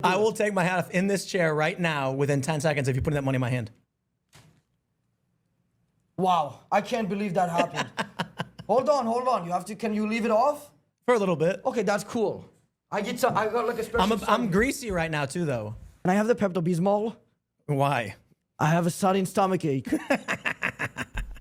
I will take my hat off in this chair right now within 10 seconds if you put that money in my hand. Wow, I can't believe that happened. Hold on. You have to. Can you leave it off? For a little bit. Okay, that's cool. I got like a special. I'm greasy right now too, though. And I have the Pepto-Bismol. Why? I have a sudden stomach ache.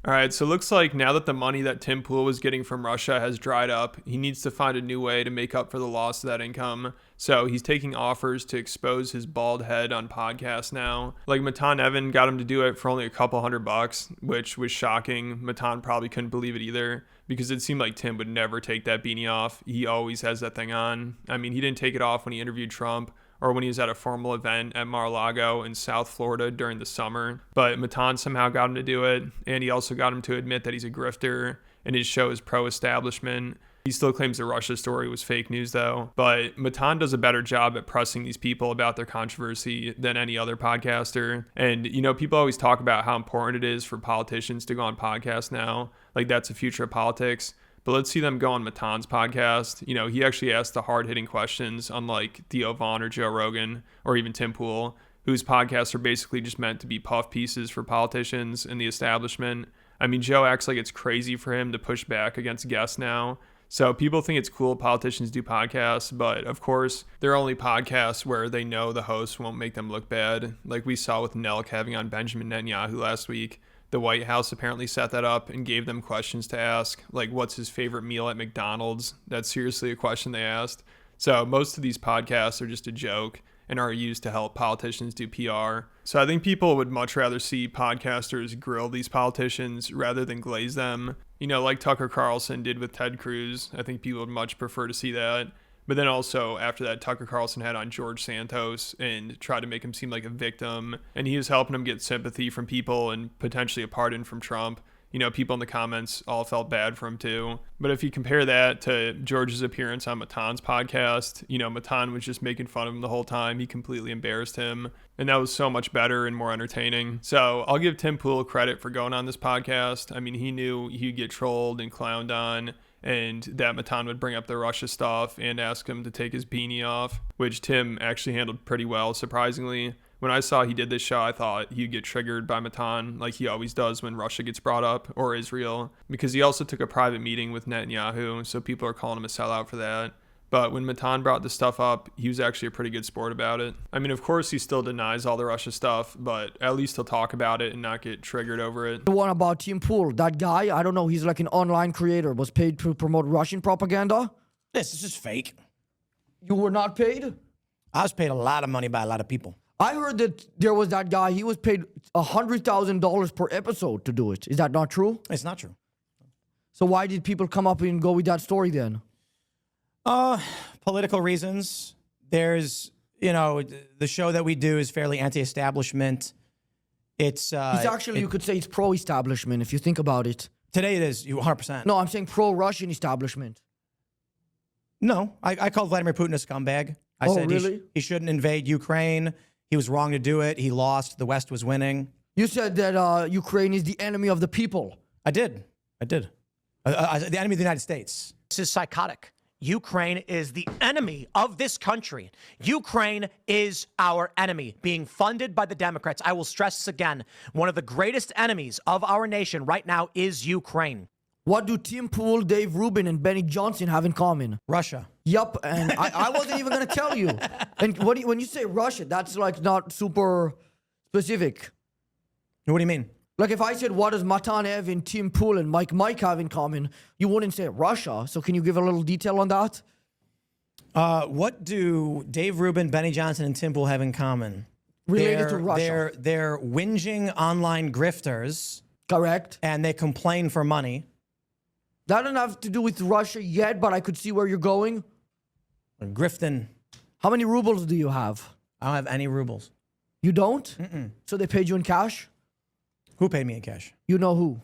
All right, so it looks like now that the money that Tim Pool was getting from Russia has dried up, he needs to find a new way to make up for the loss of that income. So he's taking offers to expose his bald head on podcasts now. Like Matan Evan got him to do it for only a couple $100, which was shocking. Matan probably couldn't believe it either because it seemed like Tim would never take that beanie off. He always has that thing on. I mean, he didn't take it off when he interviewed Trump or when he was at a formal event at Mar-a-Lago in South Florida during the summer. But Matan somehow got him to do it, and he also got him to admit that he's a grifter, and his show is pro-establishment. He still claims the Russia story was fake news, though. But Matan does a better job at pressing these people about their controversy than any other podcaster. And, you know, people always talk about how important it is for politicians to go on podcasts now. Like, that's the future of politics. But let's see them go on Matan's podcast. You know, he actually asked the hard-hitting questions, unlike Theo Vaughn or Joe Rogan or even Tim Pool, whose podcasts are basically just meant to be puff pieces for politicians and the establishment. I mean, Joe acts like it's crazy for him to push back against guests now. So people think it's cool politicians do podcasts, but of course, they're only podcasts where they know the host won't make them look bad, like we saw with Nelk having on Benjamin Netanyahu last week. The White House apparently set that up and gave them questions to ask, like what's his favorite meal at McDonald's? That's seriously a question they asked. So most of these podcasts are just a joke and are used to help politicians do PR. So I think people would much rather see podcasters grill these politicians rather than glaze them. You know, like Tucker Carlson did with Ted Cruz. I think people would much prefer to see that. But then also after that, Tucker Carlson had on George Santos and tried to make him seem like a victim. And he was helping him get sympathy from people and potentially a pardon from Trump. You know, people in the comments all felt bad for him too. But if you compare that to George's appearance on Matan's podcast, you know, Matan was just making fun of him the whole time. He completely embarrassed him. And that was so much better and more entertaining. So I'll give Tim Pool credit for going on this podcast. I mean, he knew he'd get trolled and clowned on, and that Matan would bring up the Russia stuff and ask him to take his beanie off, which Tim actually handled pretty well, surprisingly. When I saw he did this show, I thought he'd get triggered by Matan, like he always does when Russia gets brought up, or Israel, because he also took a private meeting with Netanyahu, so people are calling him a sellout for that. But when Matan brought this stuff up, he was actually a pretty good sport about it. I mean, of course, he still denies all the Russia stuff, but at least he'll talk about it and not get triggered over it. The one about Tim Pool, that guy, I don't know, he's like an online creator, was paid to promote Russian propaganda. This is just fake. You were not paid? I was paid a lot of money by a lot of people. I heard that there was that guy, he was paid $100,000 per episode to do it. Is that not true? It's not true. So why did people come up and go with that story then? Political reasons. There's, you know, the show that we do is fairly anti-establishment. It's actually, you could say it's pro-establishment if you think about it. Today it is, 100%. No, I'm saying pro-Russian establishment. No, I called Vladimir Putin a scumbag. I said really? He shouldn't invade Ukraine. He was wrong to do it. He lost. The West was winning. You said that Ukraine is the enemy of the people. I did. The enemy of the United States. This is psychotic. Ukraine is the enemy of this country. Ukraine is our enemy, being funded by the Democrats. I will stress this again. One of the greatest enemies of our nation right now is Ukraine. What do Tim Pool, Dave Rubin, and Benny Johnson have in common? Russia. Yup, and I wasn't even going to tell you. And when you say Russia, that's like not super specific. What do you mean? Like if I said, what does Matan Evan, Tim Pool, and Mike have in common, you wouldn't say Russia. So can you give a little detail on that? What do Dave Rubin, Benny Johnson, and Tim Pool have in common? Related to Russia. They're whinging online grifters. Correct. And they complain for money. That doesn't have to do with Russia yet, but I could see where you're going. Grifting. How many rubles do you have? I don't have any rubles. You don't? Mm-mm. So they paid you in cash? Who paid me in cash? You know who?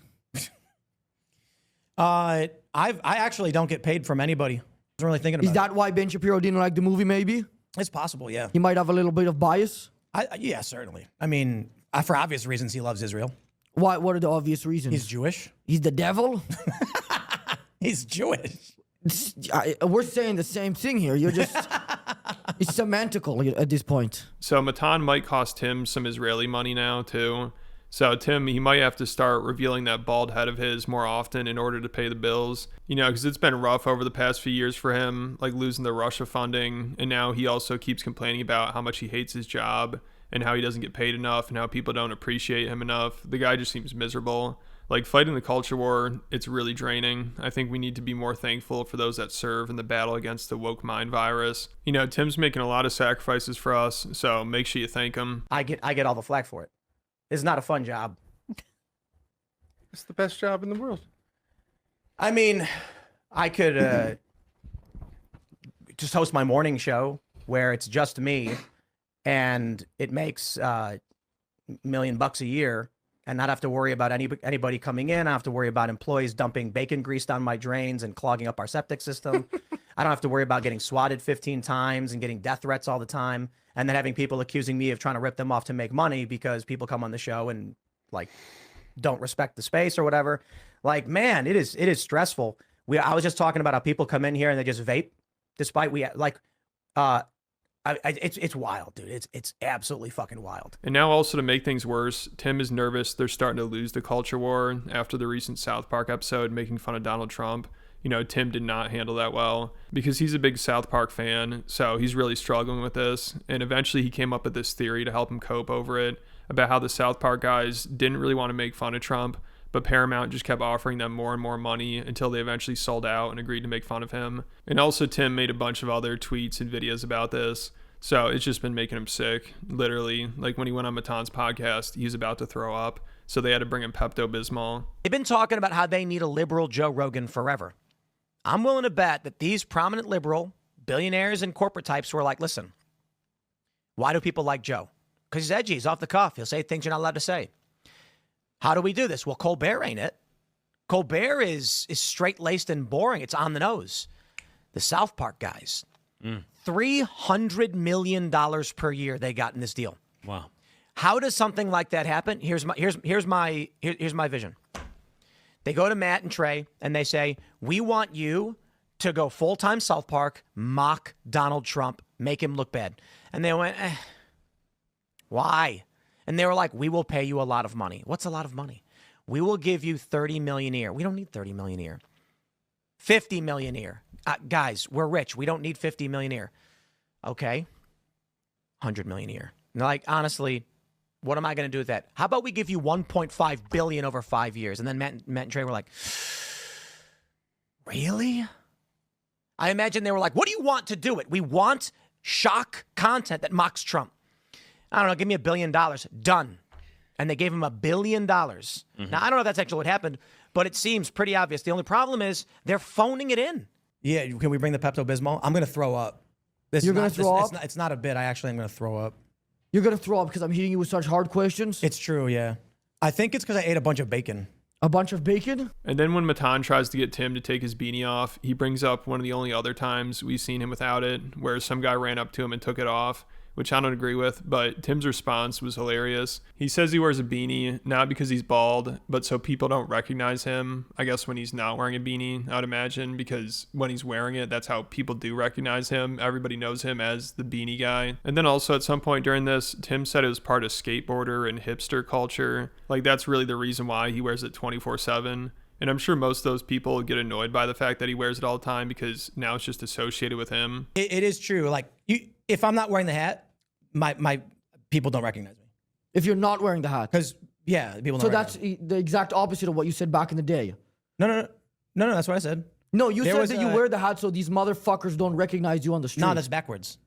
I actually don't get paid from anybody. I wasn't really thinking about it. Is that why Ben Shapiro didn't like the movie, maybe? It's possible, yeah. He might have a little bit of bias? Yeah, certainly. I mean, for obvious reasons, he loves Israel. Why? What are the obvious reasons? He's Jewish. He's the devil? He's Jewish. We're saying the same thing here. You're just... It's semantical at this point. So Matan might cost Tim some Israeli money now too. So Tim, he might have to start revealing that bald head of his more often in order to pay the bills. You know, because it's been rough over the past few years for him, like losing the Russia funding. And now he also keeps complaining about how much he hates his job and how he doesn't get paid enough and how people don't appreciate him enough. The guy just seems miserable. Like fighting the culture war, it's really draining. I think we need to be more thankful for those that serve in the battle against the woke mind virus. You know, Tim's making a lot of sacrifices for us, so make sure you thank him. I get all the flack for it. It's not a fun job. It's the best job in the world. I mean, I could just host my morning show where it's just me, and it makes $1 million a year, and not have to worry about anybody coming in. I don't have to worry about employees dumping bacon grease down my drains and clogging up our septic system. I don't have to worry about getting swatted 15 times and getting death threats all the time, and then having people accusing me of trying to rip them off to make money because people come on the show and like don't respect the space or whatever. Like, man, it is stressful. I was just talking about how people come in here and they just vape, despite it's wild, dude. It's absolutely fucking wild. And now also to make things worse, Tim is nervous they're starting to lose the culture war after the recent South Park episode making fun of Donald Trump. You know, Tim did not handle that well because he's a big South Park fan, so he's really struggling with this. And eventually he came up with this theory to help him cope over it about how the South Park guys didn't really want to make fun of Trump, but Paramount just kept offering them more and more money until they eventually sold out and agreed to make fun of him. And also Tim made a bunch of other tweets and videos about this. So it's just been making him sick, literally. Like when he went on Matan's podcast, he was about to throw up. So they had to bring him Pepto-Bismol. They've been talking about how they need a liberal Joe Rogan forever. I'm willing to bet that these prominent liberal billionaires and corporate types were like, listen, why do people like Joe? Because he's edgy, he's off the cuff. He'll say things you're not allowed to say. How do we do this? Well, Colbert ain't it. Colbert is straight-laced and boring. It's on the nose. The South Park guys, $300 million per year they got in this deal. Wow. How does something like that happen? Here's my vision. They go to Matt and Trey and they say, we want you to go full-time South Park, mock Donald Trump, make him look bad. And they went, why? And they were like, we will pay you a lot of money. What's a lot of money? We will give you $30 million a year. We don't need $30 million a year. $50 million a year. Guys, we're rich. We don't need $50 million a year. Okay. $100 million a year. And they're like, honestly, what am I going to do with that? How about we give you $1.5 billion over 5 years? And then Matt and Trey were like, really? I imagine they were like, what do you want to do it? We want shock content that mocks Trump. I don't know, give me $1 billion. Done. And they gave him $1 billion. Now, I don't know if that's actually what happened, but it seems pretty obvious. The only problem is they're phoning it in. Yeah, can we bring the Pepto-Bismol? I'm going to throw up. You're going to throw up? It's not a bit. I actually am going to throw up. You're going to throw up because I'm hitting you with such hard questions? It's true, yeah. I think it's because I ate a bunch of bacon. A bunch of bacon? And then when Matan tries to get Tim to take his beanie off, he brings up one of the only other times we've seen him without it, where some guy ran up to him and took it off, which I don't agree with, but Tim's response was hilarious. He says he wears a beanie, not because he's bald, but so people don't recognize him. I guess when he's not wearing a beanie, I would imagine, because when he's wearing it, that's how people do recognize him. Everybody knows him as the beanie guy. And then also at some point during this, Tim said it was part of skateboarder and hipster culture. Like that's really the reason why he wears it 24/7. And I'm sure most of those people get annoyed by the fact that he wears it all the time because now it's just associated with him. It is true. Like if I'm not wearing the hat, my people don't recognize me. If you're not wearing the hat. Because, yeah, people don't So recognize that's me. the exact opposite of what you said back in the day. No, that's what I said. No, you There said was that you wear the hat so these motherfuckers don't recognize you on the street. No, that's backwards.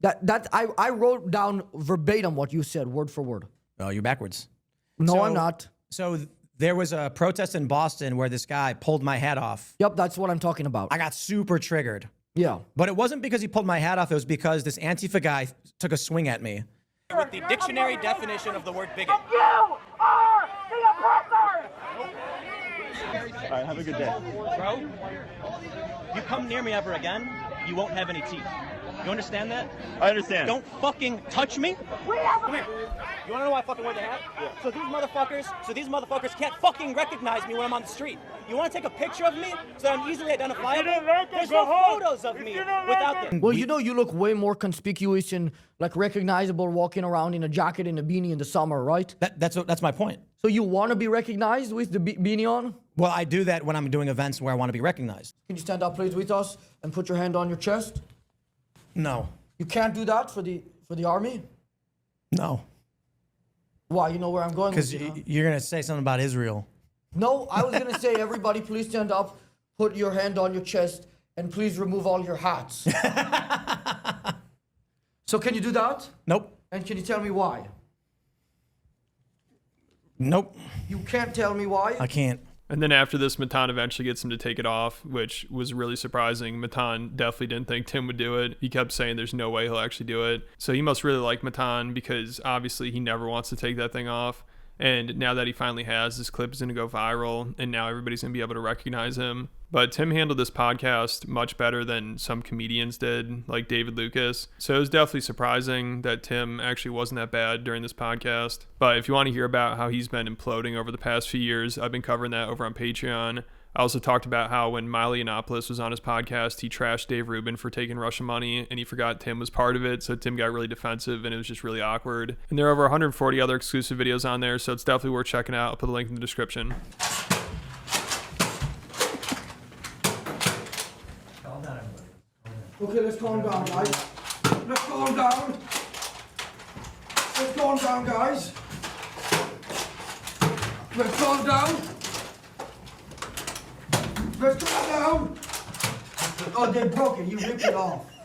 I wrote down verbatim what you said, word for word. Oh, you're backwards. No, So- I'm not. So there was a protest in Boston where this guy pulled my hat off. Yep, that's what I'm talking about. I got super triggered. Yeah. But it wasn't because he pulled my hat off. It was because this Antifa guy took a swing at me. With the dictionary definition of the word bigot. You are the oppressor! All right, have a good day. Bro, you come near me ever again, you won't have any teeth. You understand that? I understand. Don't fucking touch me. Come here. You wanna know why I fucking wear the hat? Yeah. So these motherfuckers can't fucking recognize me when I'm on the street. You wanna take a picture of me so that I'm easily identifiable? There's no photos of me without them. Well, you know, you look way more conspicuous and like recognizable walking around in a jacket and a beanie in the summer, right? That's my point. So you want to be recognized with the beanie on? Well, I do that when I'm doing events where I want to be recognized. Can you stand up, please, with us and put your hand on your chest? No. You can't do that for the army? No. Why? You know where I'm going? Because with you, huh? you're going to say something about Israel. No, I was gonna say, everybody, please stand up, put your hand on your chest, and please remove all your hats. So can you do that? Nope. And can you tell me why? Nope. You can't tell me why? I can't. And then after this, Matan eventually gets him to take it off, which was really surprising. Matan definitely didn't think Tim would do it. He kept saying there's no way he'll actually do it. So he must really like Matan because obviously he never wants to take that thing off. And now that he finally has, this clip is going to go viral, and now everybody's going to be able to recognize him. But Tim handled this podcast much better than some comedians did, like David Lucas. So it was definitely surprising that Tim actually wasn't that bad during this podcast. But if you want to hear about how he's been imploding over the past few years, I've been covering that over on Patreon. I also talked about how when Milo Yiannopoulos was on his podcast, he trashed Dave Rubin for taking Russian money, and he forgot Tim was part of it, so Tim got really defensive, and it was just really awkward. And there are over 140 other exclusive videos on there, so it's definitely worth checking out. I'll put a link in the description. Okay, let's calm down, guys. Let's calm down. Let's calm down, guys. Let's calm down. Let's calm down. Oh, they broke it. You ripped it off.